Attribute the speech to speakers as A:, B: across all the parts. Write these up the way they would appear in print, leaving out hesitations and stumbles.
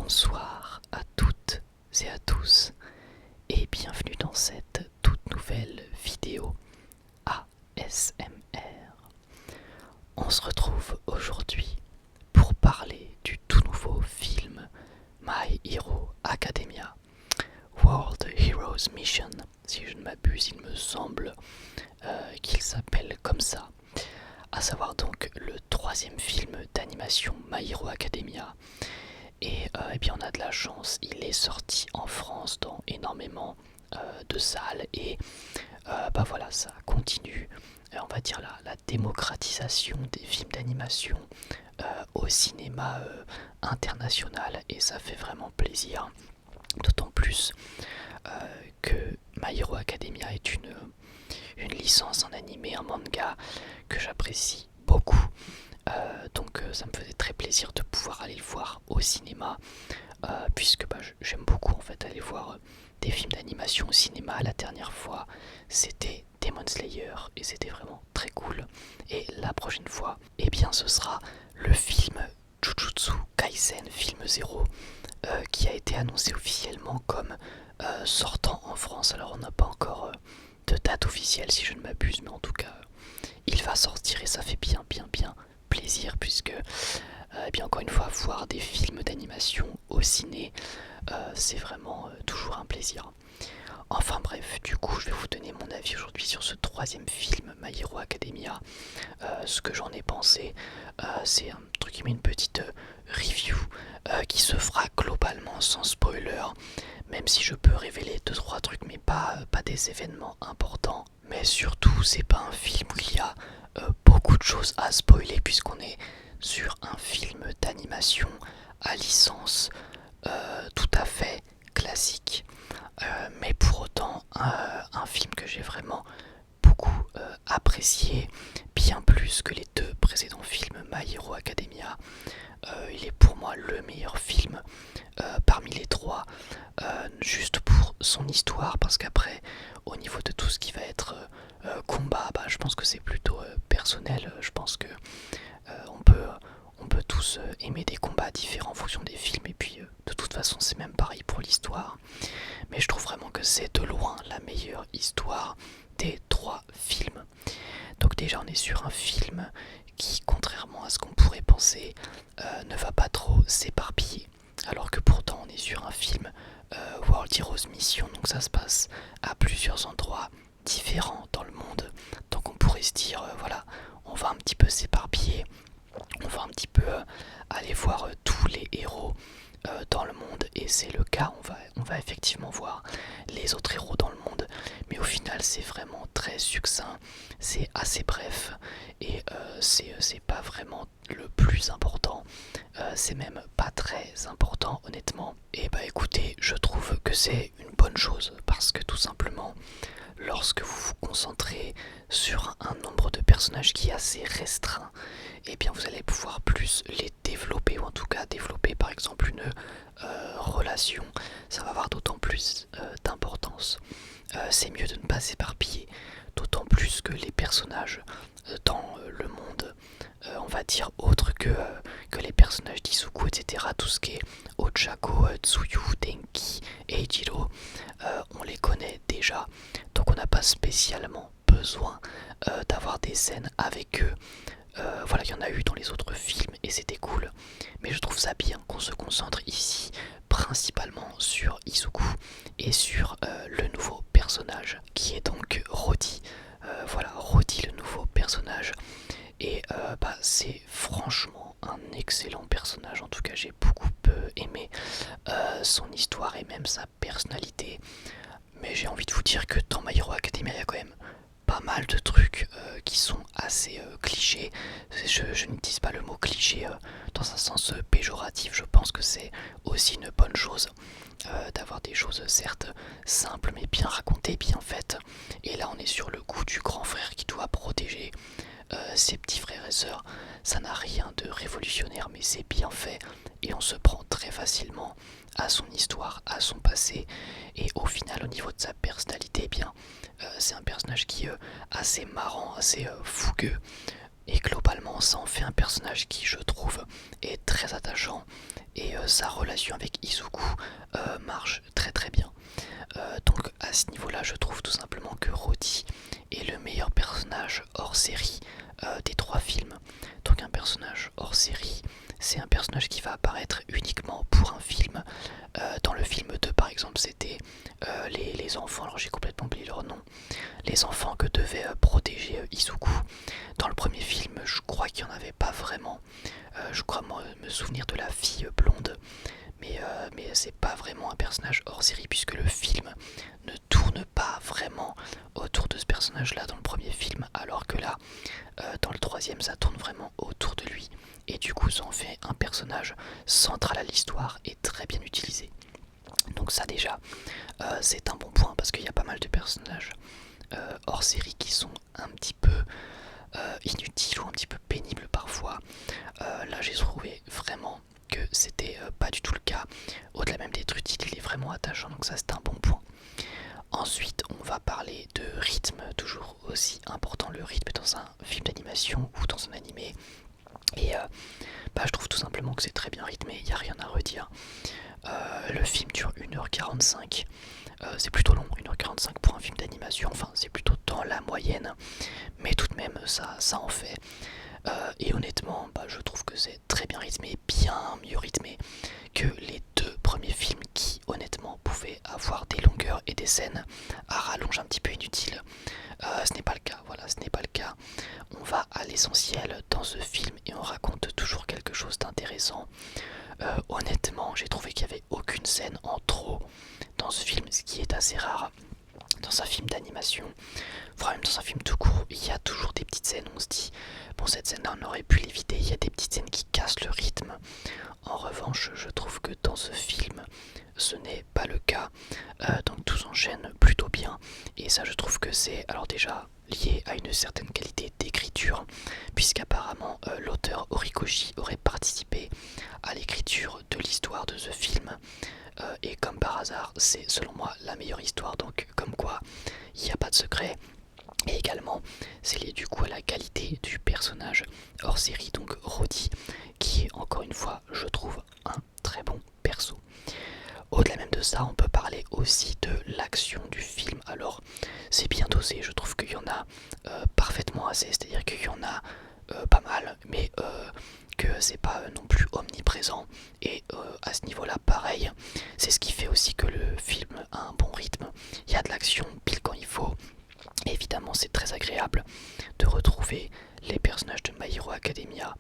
A: Bonsoir à toutes et à tous et bienvenue dans cette toute nouvelle vidéo ASMR. On se retrouve aujourd'hui pour parler du tout nouveau film My Hero Academia World Heroes Mission. Si je ne m'abuse, il me semble qu'il s'appelle comme ça. À savoir donc le troisième film d'animation My Hero Academia. Et eh bien on a de la chance, il est sorti en France dans énormément de salles et bah voilà, ça continue, on va dire la démocratisation des films d'animation au cinéma international, et ça fait vraiment plaisir, d'autant plus que My Hero Academia est une licence en animé, un manga que j'apprécie beaucoup. Donc ça me faisait très plaisir de pouvoir aller le voir au cinéma, puisque bah, j'aime beaucoup en fait aller voir des films d'animation au cinéma. La dernière fois c'était Demon Slayer et c'était vraiment très cool, et la prochaine fois eh bien ce sera le film Jujutsu Kaisen film 0 qui a été annoncé officiellement comme sortant en France. Alors on n'a pas encore de date officielle si je ne m'abuse, mais en tout cas il va sortir et ça fait bien plaisir, puisque eh bien encore une fois, voir des films d'animation au ciné c'est vraiment toujours un plaisir. Enfin bref, du coup je vais vous donner mon avis aujourd'hui sur ce troisième film My Hero Academia, ce que j'en ai pensé. C'est entre guillemets une petite review qui se fera globalement sans spoiler, même si je peux révéler 2-3 trucs, mais pas des événements importants. Mais surtout c'est pas un film où il y a beaucoup de choses à spoiler, puisqu'on est sur un film d'animation à licence tout à fait classique, mais pour autant un film que j'ai vraiment beaucoup apprécié, bien plus que les deux précédents films My Hero Academia. Il est pour moi le meilleur film parmi les trois, juste pour son histoire, parce qu'après au niveau de tout ce qui va être combat, bah, je pense que c'est plutôt personnel. Je pense que on peut tous aimer des combats différents en fonction des films, et puis de toute façon c'est même pareil pour l'histoire. Mais je trouve vraiment que c'est de loin la meilleure histoire des trois films. Donc déjà on est sur un film qui, contrairement à ce qu'on pourrait penser, ne va pas trop s'éparpiller, alors que pourtant on est sur un film World Heroes Mission, donc ça se passe à plusieurs endroits différents dans le monde. Donc on pourrait se dire voilà, on va un petit peu s'éparpiller, on va un petit peu aller voir tous les héros dans le monde, et c'est le cas. On va effectivement voir les autres héros dans le monde, mais au final c'est vraiment très succinct, c'est assez bref, et c'est pas vraiment le plus important, c'est même pas très important honnêtement. Et bah écoutez, je trouve que c'est une bonne chose, parce que tout simplement, lorsque vous vous concentrez sur un nombre de personnages qui est assez restreint, et bien vous allez pouvoir plus les développer, ou en tout cas développer par exemple une relation. Ça va avoir d'autant plus d'importance. C'est mieux de ne pas s'éparpiller, d'autant plus que les personnages dans le monde, on va dire autre que les personnages d'Izuku, etc., tout ce qui est Ochako, Tsuyu, Denki et Ichiro, on les connaît déjà, donc on n'a pas spécialement besoin d'avoir des scènes avec eux. Voilà, il y en a eu dans les autres films et c'était cool, mais je trouve ça bien qu'on se concentre ici principalement sur Izuku et sur le nouveau personnage qui est donc Rodi. Voilà, Rodi, le nouveau personnage, et bah, c'est franchement un excellent personnage. En tout cas j'ai beaucoup aimé son histoire et même sa personnalité. Mais j'ai envie de vous dire que dans My Hero Academia il y a quand même pas mal de trucs qui sont assez clichés. Je n'utilise pas le mot cliché dans un sens péjoratif. Je pense que c'est aussi une bonne chose d'avoir des choses certes simples mais bien racontées, bien faites. Et là on est sur le coup du grand frère qui doit protéger ses petits frères et sœurs. Ça n'a rien de révolutionnaire, mais c'est bien fait et on se prend très facilement à son histoire, à son passé, et au final au niveau de sa personnalité, eh bien c'est un personnage qui est assez marrant, assez fougueux, et globalement ça en fait un personnage qui, je trouve, est très attachant, et sa relation avec Izuku marche très très bien. Donc à ce niveau-là, je trouve tout simplement que Rodi est le meilleur personnage hors série des 3 films. Donc un personnage hors série, c'est un personnage qui va apparaître uniquement pour un film. Dans le film 2 par exemple, c'était les enfants, alors j'ai complètement oublié leur nom, les enfants que devait protéger Izuku. Dans le premier film, je crois qu'il n'y en avait pas vraiment. Je crois me souvenir de la fille blonde, mais c'est pas vraiment un personnage hors série puisque le film ne tourne pas vraiment autour de ce personnage là dans le premier film, alors que là dans le troisième ça tourne vraiment autour de lui, et du coup ça en fait un personnage central à l'histoire et très bien utilisé. Donc ça déjà c'est un bon point parce qu'il y a pas mal de personnages hors série qui sont un petit peu inutiles ou un petit peu pénibles parfois. Là j'ai trouvé vraiment que c'était pas du tout le cas. Au-delà même d'être utile, il est vraiment attachant, donc ça c'est un bon point. Ensuite on va parler de rythme, toujours aussi important le rythme dans un film d'animation ou dans un animé. Et je trouve tout simplement que c'est très bien rythmé, il n'y a rien à redire. Le film dure 1h45, c'est plutôt long, 1h45 pour un film d'animation, enfin c'est plutôt dans la moyenne, mais tout de même ça en fait. Et honnêtement, je trouve que c'est très bien rythmé, bien mieux rythmé que les 2 premiers films qui honnêtement pouvaient avoir des longueurs et des scènes à rallonge un petit peu inutiles. Ce n'est pas le cas, voilà, ce n'est pas le cas. On va à l'essentiel dans ce film et on raconte toujours quelque chose d'intéressant. Honnêtement, j'ai trouvé qu'il n'y avait aucune scène en trop dans ce film, ce qui est assez rare dans un film d'animation, voire même dans un film tout court. Il y a toujours des petites scènes où on se dit bon, cette scène là on aurait pu l'éviter, il y a des petites scènes qui cassent le rythme. En revanche, je trouve que dans ce film ce n'est pas le cas, donc tout s'enchaîne plutôt bien, et ça je trouve que c'est alors déjà lié à une certaine qualité d'écriture, puisqu'apparemment l'auteur Horikoshi aurait participé à l'écriture de l'histoire de ce film. Et comme par hasard, c'est selon moi la meilleure histoire, donc comme quoi il n'y a pas de secret. Et également, c'est lié du coup à la qualité du personnage hors série, donc Rodi, qui est encore une fois, je trouve, un très bon perso. Au-delà même de ça, on peut parler aussi de l'action du film. Alors, c'est bien dosé, je trouve qu'il y en a parfaitement assez, c'est-à-dire qu'il y en a pas mal, mais que c'est pas non plus omniprésent. Et à ce niveau-là, pareil, c'est ce qui fait aussi que le film a un bon rythme. Il y a de l'action pile quand il faut. Et évidemment, c'est très agréable de retrouver les personnages de My Hero Academia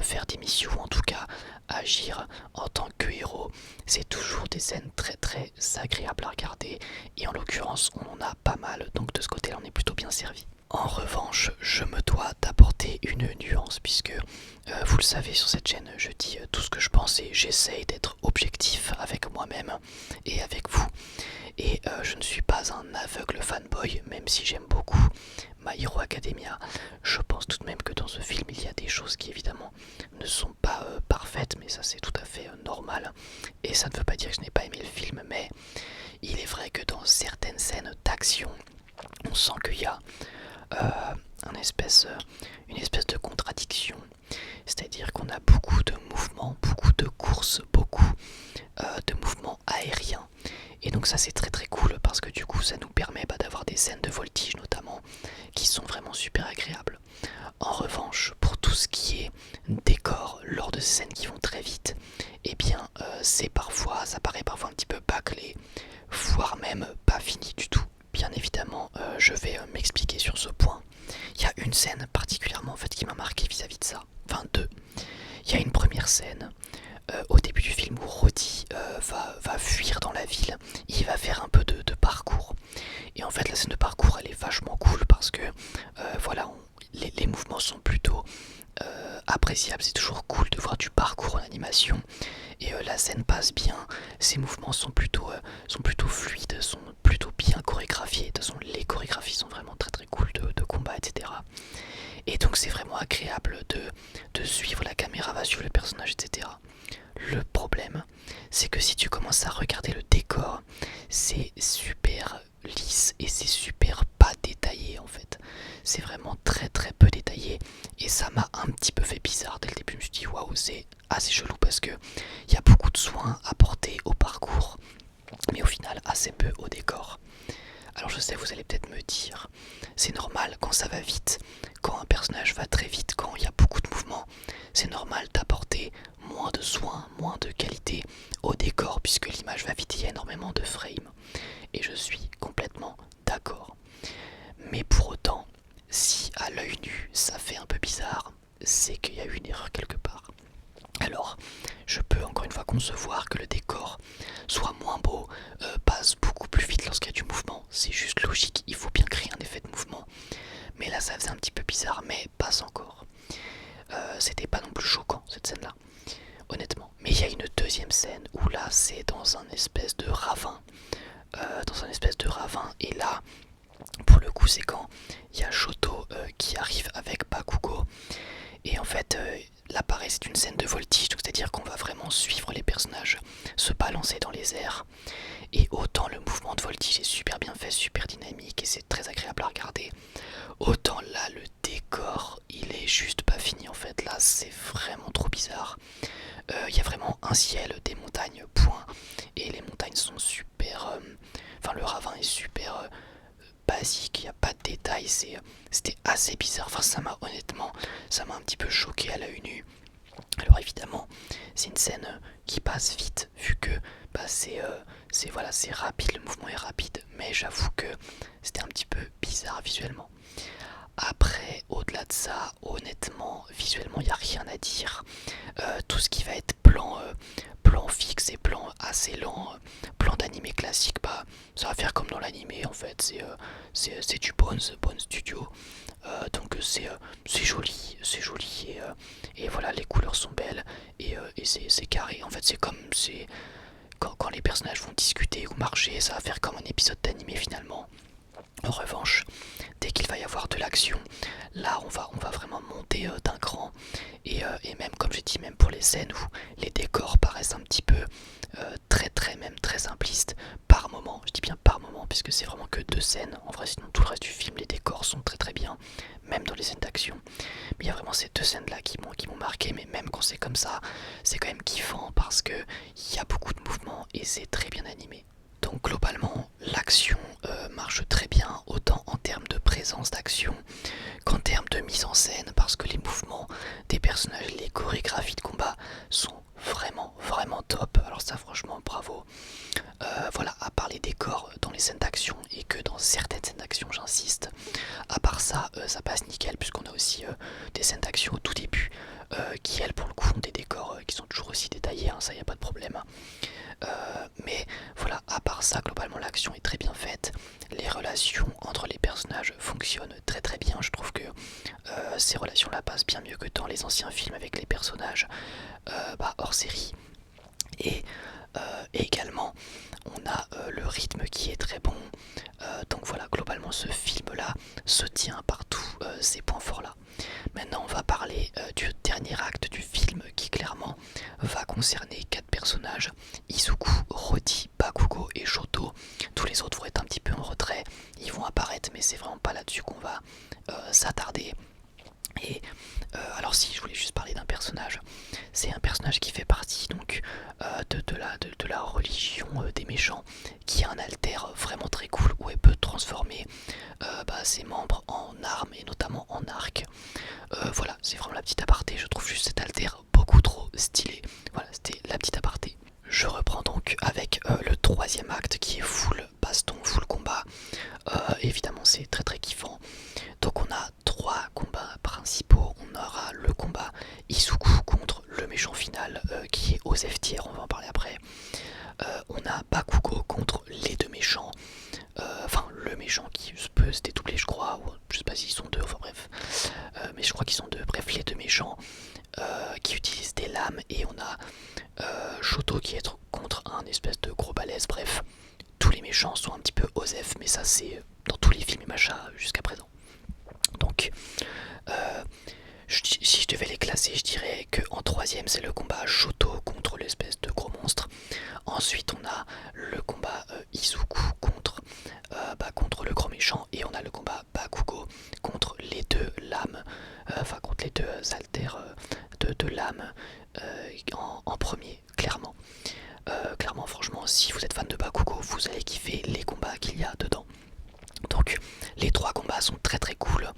A: faire des missions, ou en tout cas agir en tant que héros. C'est toujours des scènes très très agréables à regarder, et en l'occurrence on en a pas mal, donc de ce côté là on est plutôt bien servi. En revanche, je me dois d'apporter une nuance, puisque vous le savez, sur cette chaîne je dis tout ce que je pense et j'essaye d'être objectif avec moi-même et avec vous. Et je ne suis pas un aveugle fanboy, même si j'aime beaucoup My Hero Academia. Je pense tout de même que dans ce film il y a des choses qui évidemment ne sont pas parfaites, mais ça c'est tout à fait normal. Et ça ne veut pas dire que je n'ai pas aimé le film, mais il est vrai que dans certaines scènes d'action, on sent qu'il y a une espèce de contradiction. C'est-à-dire qu'on a beaucoup de mouvements, beaucoup de courses, beaucoup de mouvements aériens. Et donc ça c'est très très cool, parce que du coup ça nous permet d'avoir des scènes de voltige notamment qui sont vraiment super agréables. En revanche, pour tout ce qui est décor lors de ces scènes qui vont très vite, eh bien ça paraît parfois un petit peu bâclé, voire même pas fini du tout. Bien évidemment, je vais m'expliquer sur ce point. Il y a une scène particulièrement en fait qui m'a marqué vis-à-vis de ça. Enfin deux. Il y a une première scène au début du film où Rodi va fuir dans la ville. Il va faire un peu de parcours. Et en fait la scène de parcours elle est vachement cool parce que voilà, les mouvements sont plutôt appréciables. C'est toujours cool de voir du parcours en animation. Et la scène passe bien. Ces mouvements sont plutôt fluides, sont plutôt bien chorégraphiés. De toute façon les chorégraphies sont vraiment très très cool de combat, etc. Et donc c'est vraiment agréable de suivre, la caméra va suivre le personnage, etc. Le problème, c'est que si tu commences à regarder le décor, c'est super lisse et c'est super pas détaillé en fait. C'est vraiment très très peu détaillé, et ça m'a un petit peu fait bizarre dès le début. Je me suis dit waouh, c'est assez chelou parce que il y a beaucoup de points apportés au parcours, mais au final assez peu au décor. Alors je sais, vous allez peut-être me dire, c'est normal quand ça va vite, quand un personnage va très vite, quand il y a beaucoup de mouvements, c'est normal d'apporter moins de soins, moins de qualité au décor puisque l'image va vite, il y a énormément de frames. Et je suis complètement d'accord. Mais pour autant, si à l'œil nu ça fait un peu bizarre, c'est qu'il y a eu une erreur quelque part. Alors, je peux encore une fois concevoir que le décor soit moins beau, passe beaucoup plus vite lorsqu'il y a du mouvement. C'est juste logique, il faut bien créer un effet de mouvement. Mais là, ça faisait un petit peu bizarre, mais passe encore. C'était pas non plus choquant cette scène-là, honnêtement. Mais il y a une deuxième scène où là, c'est dans un espèce de ravin. Et là, pour le coup, c'est quand il y a Shoto qui arrive avec Bakugo. Et en fait, là pareil, c'est une scène de voltige, c'est-à-dire qu'on va vraiment suivre les personnages se balancer dans les airs. Et autant le mouvement de voltige est super bien fait, super dynamique et c'est très agréable à regarder, autant là le décor il est juste pas fini en fait. Là c'est vraiment trop bizarre. Il y a vraiment un ciel, des montagnes, point. Et les montagnes sont super... Enfin le ravin est super basique, il n'y a pas de détails, c'était assez bizarre. Enfin ça m'a honnêtement, ça m'a un petit peu choqué à l'œil nu. Alors évidemment, c'est une scène qui passe vite vu que bah, c'est rapide, le mouvement est rapide, mais j'avoue que c'était un petit peu bizarre visuellement. Après, au-delà de ça, honnêtement, visuellement, il n'y a rien à dire. Tout ce qui va être plan fixe et plan assez lent, plan d'animé classique, bah, ça va faire comme dans l'animé en fait. C'est du Bones Studio. Donc c'est joli, et voilà, les couleurs sont belles et c'est carré. En fait, c'est comme quand les personnages vont discuter ou marcher, ça va faire comme un épisode d'animé finalement. En revanche, dès qu'il va y avoir de l'action, là on va vraiment monter d'un cran. Et même comme j'ai dit, même pour les scènes où les décors paraissent un petit peu même très simplistes par moment, je dis bien par moment puisque c'est vraiment que deux scènes, en vrai sinon tout le reste du film les décors sont très bien, même dans les scènes d'action. Mais il y a vraiment ces deux scènes là qui m'ont marqué, mais même quand c'est comme ça, c'est quand même kiffant parce que il y a beaucoup de mouvements et c'est très bien animé. Donc globalement, l'action marche très bien, autant en termes de présence d'action qu'en termes de mise en scène, parce que les mouvements des personnages, les chorégraphies de combat sont vraiment top. Alors ça franchement bravo. Voilà, à part les décors dans les scènes d'action, et que dans certaines scènes d'action j'insiste, à part ça, ça passe nickel, puisqu'on a aussi des scènes d'action au tout début qui elles pour le coup ont des décors qui sont toujours aussi détaillés, hein, ça y a pas de problème. Mais voilà, à part ça, globalement l'action est très bien faite. Les relations entre les personnages fonctionnent très bien. Je trouve que ces relations là passent bien mieux que dans les anciens films avec les personnages hors série. Et également on a le rythme qui est très bon. Donc voilà, globalement ce film là se tient par tous ces points forts là. Maintenant on va parler du dernier acte du film qui clairement va concerner 4 personnages: Izuku, Rodi, Bakugo et Shoto. Tous les autres vont être un petit peu en retrait, ils vont apparaître mais c'est vraiment pas là-dessus qu'on va s'attarder. Et alors si je voulais juste parler d'un personnage, c'est un personnage qui fait partie donc de la religion des méchants, qui a un alter vraiment très cool où elle peut transformer ses membres en armes et notamment en arc. Voilà, c'est vraiment la petite aparté, je trouve juste cet alter beaucoup trop stylé. Voilà, c'était la petite aparté. Je reprends donc avec le troisième acte qui est full baston, full combat. Évidemment c'est très kiffant. Donc on a 3 combats principaux. On aura le combat Izuku contre le méchant final qui est Osef Tier, on va en parler après. On a Bakugo contre les deux méchants. Enfin le méchant qui peut se dédoubler je crois, ou je sais pas s'ils sont deux, enfin bref. Mais je crois qu'ils sont deux, bref les deux méchants qui utilisent des lames. Et on a Shoto qui est contre un espèce de gros balèze, bref. Tous les méchants sont un petit peu Osef, mais ça c'est dans tous les films et machin jusqu'à présent. Donc si je devais les classer, je dirais qu'en troisième c'est le combat Shoto contre l'espèce de gros monstre. Ensuite on a le combat Izuku contre le gros méchant. Et on a le combat Bakugo contre les deux lames, enfin contre les deux alters de lames en premier, clairement. si vous êtes fan de Bakugo, vous allez kiffer les combats qu'il y a dedans. Donc les 3 combats sont très très cool,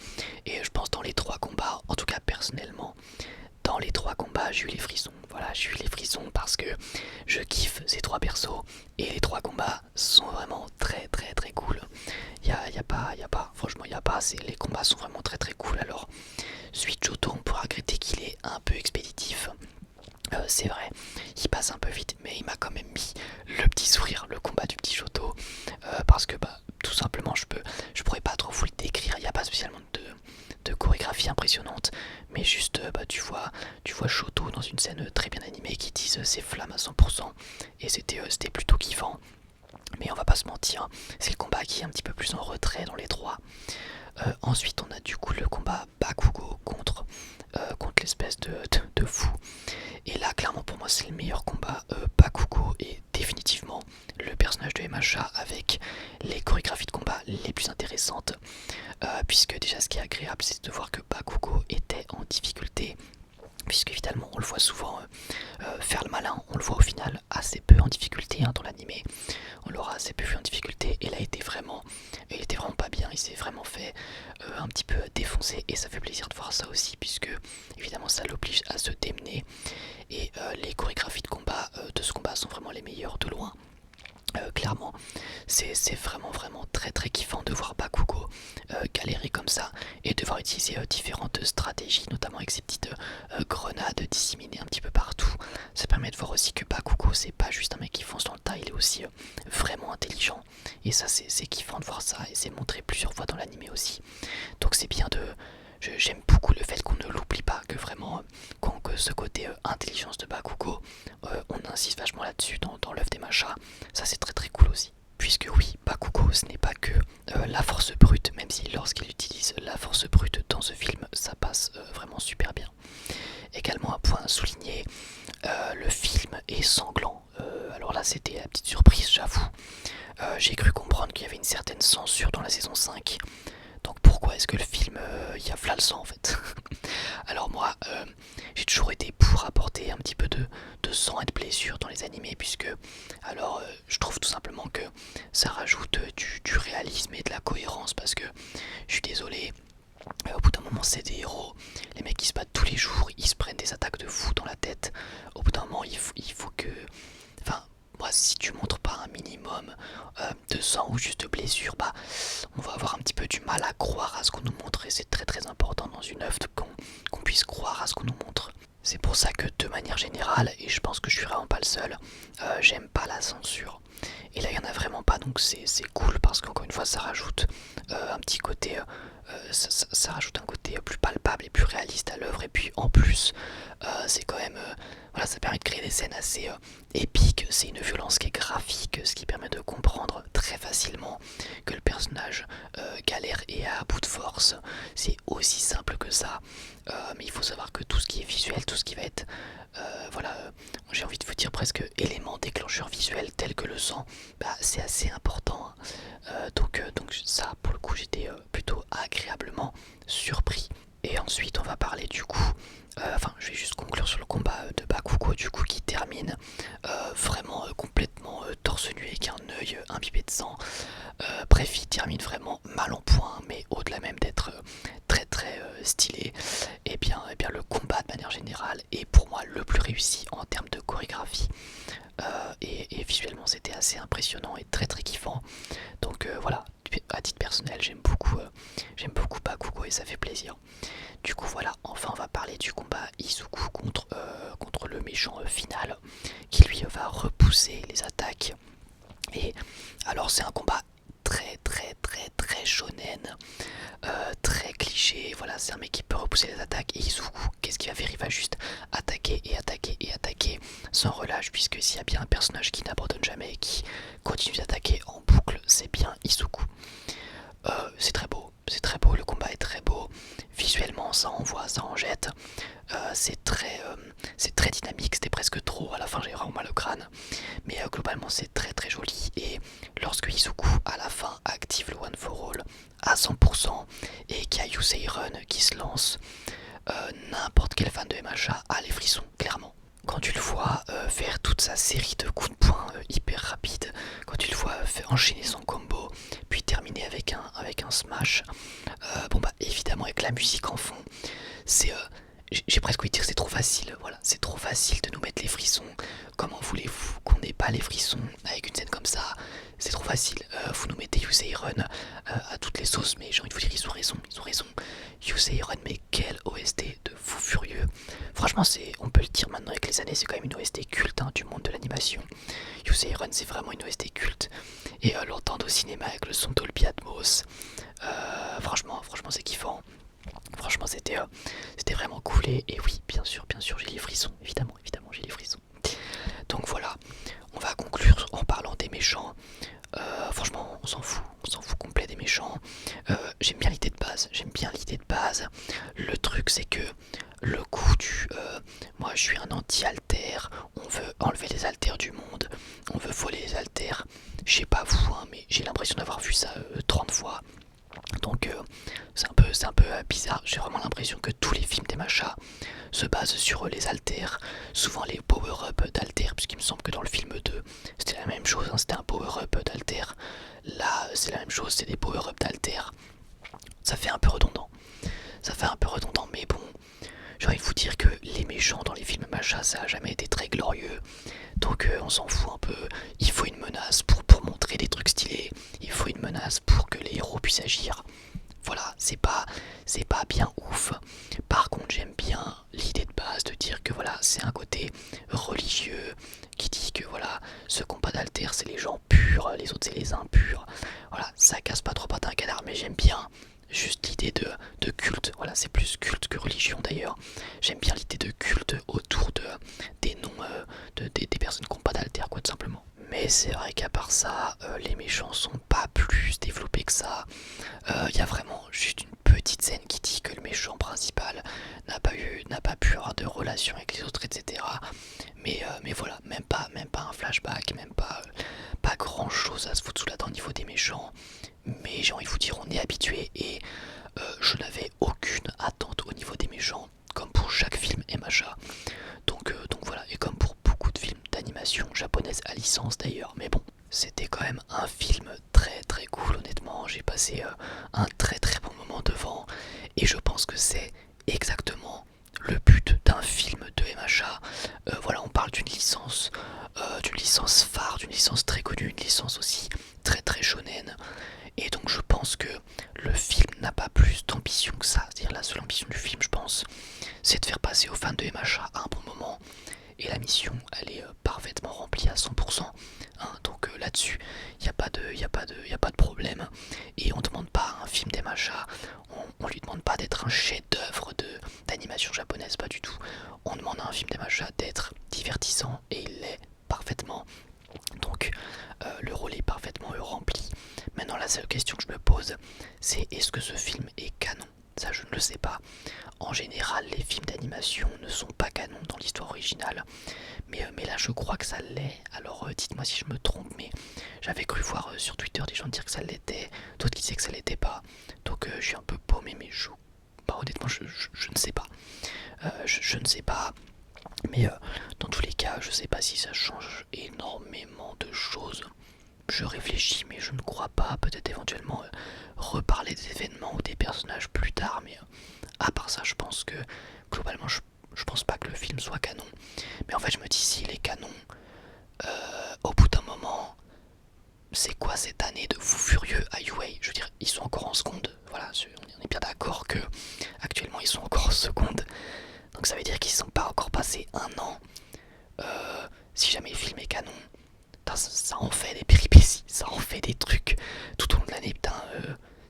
A: et je pense dans les 3 combats, en tout cas personnellement, dans les 3 combats j'ai eu les frissons. Voilà, j'ai eu les frissons parce que je kiffe ces 3 persos, et les 3 combats sont vraiment très très très cool. Y a pas, franchement y a pas, les combats sont vraiment très très cool. Alors suite Johto, on pourra regretter qu'il est un peu expéditif. C'est vrai, il passe un peu vite, mais il m'a quand même mis le petit sourire, le combat du petit Johto, parce que tout simplement je pourrais pas trop vous le décrire, il n'y a pas spécialement de chorégraphie impressionnante, mais juste tu vois Johto dans une scène très bien animée qui utilise ses flammes à 100%, et c'était plutôt kiffant. Mais on va pas se mentir, c'est le combat qui est un petit peu plus en retrait dans les 3. Ensuite on a du coup le combat Bakugo contre l'espèce de fou. Et là clairement pour moi c'est le meilleur combat. Bakugo est définitivement le personnage de MHA avec les chorégraphies de combat les plus intéressantes. Puisque déjà ce qui est agréable c'est de voir que Bakugo était en difficulté. Puisque évidemment on le voit souvent faire le malin, on le voit au final assez peu en difficulté dans l'animé. On l'aura assez peu vu en difficulté, et là il était vraiment pas bien, il s'est vraiment fait un petit peu défoncer, et ça fait plaisir de voir ça aussi, puisque évidemment ça l'oblige à se démener, et les chorégraphies de combat de ce combat sont vraiment les meilleures de loin. Clairement, c'est vraiment très très kiffant de voir Bakugo galérer comme ça, et devoir utiliser différentes stratégies, notamment avec ces petites grenades disséminées un petit peu partout. Ça permet de voir aussi que Bakugo c'est pas juste un mec qui fonce dans le tas, il est aussi vraiment intelligent, et ça c'est kiffant de voir ça, et c'est montré plusieurs fois dans l'anime aussi. Donc c'est bien j'aime beaucoup le fait qu'on ne l'oublie pas, que vraiment que ce côté intelligence de Bakugo, on insiste vachement là-dessus dans l'œuvre des machas. Ça c'est très très cool aussi. Puisque oui, Bakugo ce n'est pas que la force brute, même si lorsqu'il utilise la force brute dans ce film, ça passe vraiment super bien. Également un point à souligner, le film est sanglant. Alors là c'était la petite surprise, j'avoue. J'ai cru comprendre qu'il y avait une certaine censure dans la saison 5. Donc pourquoi est-ce que le film, il y a v'là le sang en fait. Alors moi, j'ai toujours été pour apporter un petit peu de sang et de blessure dans les animés, puisque alors je trouve tout simplement que ça rajoute du réalisme et de la cohérence, parce que je suis désolé, au bout d'un moment c'est des héros, les mecs qui se battent tous les jours, ils se prennent des attaques de fou dans la tête. Au bout d'un moment il faut que... Enfin, moi si tu montres pas un minimum de sang ou juste de blessure, on va avoir un petit peu du mal à croire à ce qu'on nous montre, et c'est très très important dans une œuvre qu'on puisse croire à ce qu'on nous montre. C'est pour ça que de manière générale, et je pense que je suis vraiment pas le seul, j'aime pas la censure. Et là il y en a vraiment pas, donc c'est cool, parce qu'encore une fois ça rajoute un petit côté, ça rajoute un côté plus palpable et plus réaliste à l'œuvre. Et puis en plus c'est quand même, voilà, ça permet de créer des scènes assez épiques. C'est une violence qui est graphique, ce qui permet de comprendre très facilement que le personnage galère et est à bout de force. C'est aussi simple que ça, mais il faut savoir que tout ce qui est visuel, tout ce qui va être voilà, j'ai envie de vous dire presque élément déclencheur visuel tel que le sang, c'est assez important. Donc ça pour le coup j'étais plutôt agréablement surpris. Et ensuite on va parler du coup, enfin je vais juste conclure sur le combat de Bakugo du coup, qui termine vraiment complètement torse nu avec un œil imbibé de sang. Bref, il termine vraiment mal en point, mais au-delà même d'être très très stylé, et bien le combat de manière générale est pour moi le plus réussi en termes de chorégraphie, et visuellement c'était assez impressionnant et très très kiffant. Donc voilà, à titre personnel j'aime beaucoup Bakugo, et ça fait plaisir. Du coup voilà, enfin on va parler du combat Izuku contre le méchant final, qui lui va repousser les attaques. Et alors c'est un combat très très très très shonen, très cliché. Voilà, c'est un mec qui peut repousser les attaques, et Izuku, qu'est-ce qu'il va faire? Il va juste attaquer et attaquer et attaquer sans relâche, puisque s'il y a bien un personnage qui n'abandonne jamais et qui continue d'attaquer en boucle, c'est bien Izuku. C'est très beau, le combat est très beau. Visuellement ça envoie, ça en jette. C'est très dynamique, c'était presque trop, à la fin j'ai vraiment mal au crâne. Mais globalement c'est très très joli, et lorsque Izuku à la fin active le One for All à 100% et qu'il y a Yusei Run qui se lance, n'importe quel fan de MHA a les frissons, clairement. Quand tu le vois faire toute sa série de coups de poing hyper rapide. Quand tu le vois enchaîner son combo, puis terminer avec un smash. Bon bah évidemment avec la musique en fond, c'est j'ai presque envie de dire que c'est trop facile, voilà, c'est trop facile de nous mettre les frissons. Comment voulez-vous qu'on n'ait pas les frissons avec une scène comme ça? C'est trop facile. Vous nous mettez You Say Run à toutes les sauces, mais j'ai envie de vous dire ils ont raison, ils ont raison. You Say Run, mais quel OST de fou furieux. Franchement, on peut le dire maintenant avec les années, c'est quand même une OST culte hein, du monde de l'animation. You Say Run, c'est vraiment une OST culte. Et l'entendre au cinéma avec le son Dolby Atmos, franchement c'est kiffant. Franchement, c'était vraiment cool. Et oui, bien sûr, j'ai les frissons. Évidemment, j'ai les frissons. Donc voilà, on va conclure en parlant des méchants. Franchement, on s'en fout complet des méchants. J'aime bien l'idée de base. Le truc, c'est que le coup du moi je suis un anti-alter, on veut enlever les alters du monde, on veut voler les alters. Je sais pas vous, hein, mais j'ai l'impression d'avoir vu ça 30 fois. Donc c'est un peu bizarre. J'ai vraiment l'impression que tous les films des machas se basent sur les alters, souvent les power-up d'alter, puisqu'il me semble que dans le film 2 c'était la même chose, hein, c'était un power-up d'alter. Là c'est la même chose, c'est des power-up d'alter. Ça fait un peu redondant. Mais bon, j'ai envie de vous dire que les méchants dans les films machas, ça a jamais été très glorieux. Donc on s'en fout un peu. Il faut une menace pour montrer des trucs stylés. Il faut une menace pour que les héros puissent agir. Voilà, c'est pas bien ouf. Par contre, j'aime bien l'idée de base de dire que voilà, c'est un côté religieux qui dit que voilà, ce combat d'alter c'est les gens purs, les autres c'est les impurs. Voilà, ça casse pas trop patin un canard, mais j'aime bien juste l'idée de culte. Voilà, c'est plus culte que religion d'ailleurs. J'aime bien l'idée de culte autour des noms des personnes qui n'ont pas d'alter, quoi, tout simplement. Mais c'est vrai qu'à part ça, les méchants sont pas plus développés que ça. Il y a vraiment juste une petite scène qui dit que le méchant principal n'a pas pu avoir de relation avec les autres, etc. Mais voilà, même pas un flashback, même pas grand chose à se foutre sous la dent au niveau des méchants. Mais j'ai envie de vous dire, on est habitué et je n'avais aucune attente au niveau des méchants, comme pour chaque film MHA. Donc voilà, et comme pour beaucoup de films d'animation japonaise à licence d'ailleurs. Mais bon, c'était quand même un film très très cool, honnêtement. J'ai passé un très très bon moment devant et je pense que c'est exactement le but d'un film de MHA. Voilà, on parle d'une licence phare, d'une licence très connue, une licence aussi très très shonen. Et donc je pense que le film n'a pas plus d'ambition que ça. C'est-à-dire la seule ambition du film, je pense, c'est de faire passer aux fans de MHA un bon moment. Et la mission, elle est parfaitement remplie à 100%. Hein, donc là-dessus, il n'y a pas de problème. Et on demande pas à un film d'MHA, on lui demande pas d'être un chef-d'œuvre d'animation japonaise, pas du tout. On demande à un film d'MHA d'être divertissant et il l'est parfaitement. Donc le rôle est parfaitement rempli. Maintenant la seule question que je me pose, c'est est-ce que ce film est canon? Ça je ne le sais pas. En général les films d'animation ne sont pas canons dans l'histoire originale. Mais là je crois que ça l'est. Alors dites-moi si je me trompe, mais j'avais cru voir sur Twitter des gens dire que ça l'était, d'autres qui disaient que ça l'était pas. Donc je suis un peu paumé, mais honnêtement je ne sais pas. Je ne sais pas. Mais dans tous les cas, je sais pas si ça change énormément de choses. Je réfléchis, mais je ne crois pas. Peut-être éventuellement reparler des événements ou des personnages plus tard. Mais à part ça, je pense que globalement, je pense pas que le film soit canon. Mais en fait, je me dis, s'il est canon, au bout d'un moment, c'est quoi cette année de fou furieux à UA? Je veux dire, ils sont encore en seconde. Voilà, on est bien d'accord que actuellement ils sont encore en seconde. Donc ça veut dire qu'ils ne sont pas encore passés un an. Si jamais le film est canon, putain, ça en fait des péripéties, ça en fait des trucs tout au long de l'année. Putain,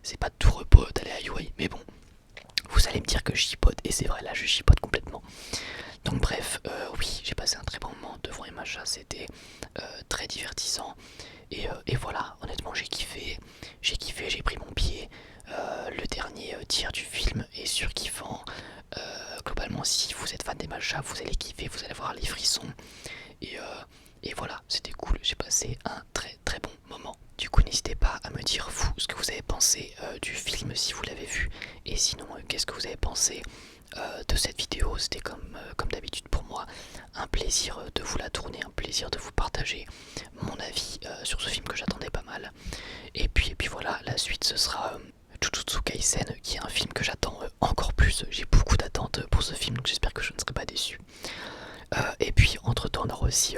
A: c'est pas de tout repos d'aller à UA. Mais bon, vous allez me dire que je chipote, et c'est vrai, là je chipote complètement. Donc bref, oui, j'ai passé un très bon moment devant MHA, c'était très divertissant. Et voilà, honnêtement j'ai kiffé, j'ai pris mon pied. Le dernier tiers du film est surkiffant. Globalement, si vous êtes fan des MHA, vous allez kiffer, vous allez voir les frissons. Et voilà, c'était cool, j'ai passé un très très bon moment. Du coup, n'hésitez pas à me dire vous ce que vous avez pensé du film si vous l'avez vu. Et sinon, qu'est-ce que vous avez pensé de cette vidéo. C'était comme d'habitude pour moi un plaisir de vous la tourner, un plaisir de vous partager mon avis sur ce film que j'attendais pas mal. Et puis voilà, la suite ce sera Jujutsu Kaisen, qui est un film que j'attends encore plus. J'ai beaucoup d'attentes pour ce film, donc j'espère que je ne serai pas déçu. Et puis entre temps on aura aussi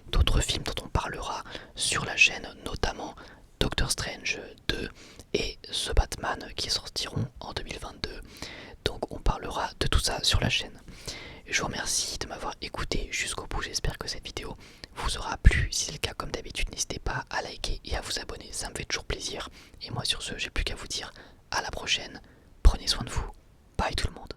A: d'autres films dont on parlera sur la chaîne, notamment Doctor Strange 2 et The Batman qui sortiront en 2022. Donc on parlera de tout ça sur la chaîne. Je vous remercie de m'avoir écouté jusqu'au bout, j'espère que cette vidéo vous aura plu. Si c'est le cas, comme d'habitude, n'hésitez pas à liker et à vous abonner, ça me fait toujours plaisir. Et moi sur ce, j'ai plus qu'à vous dire à la prochaine, prenez soin de vous, bye tout le monde.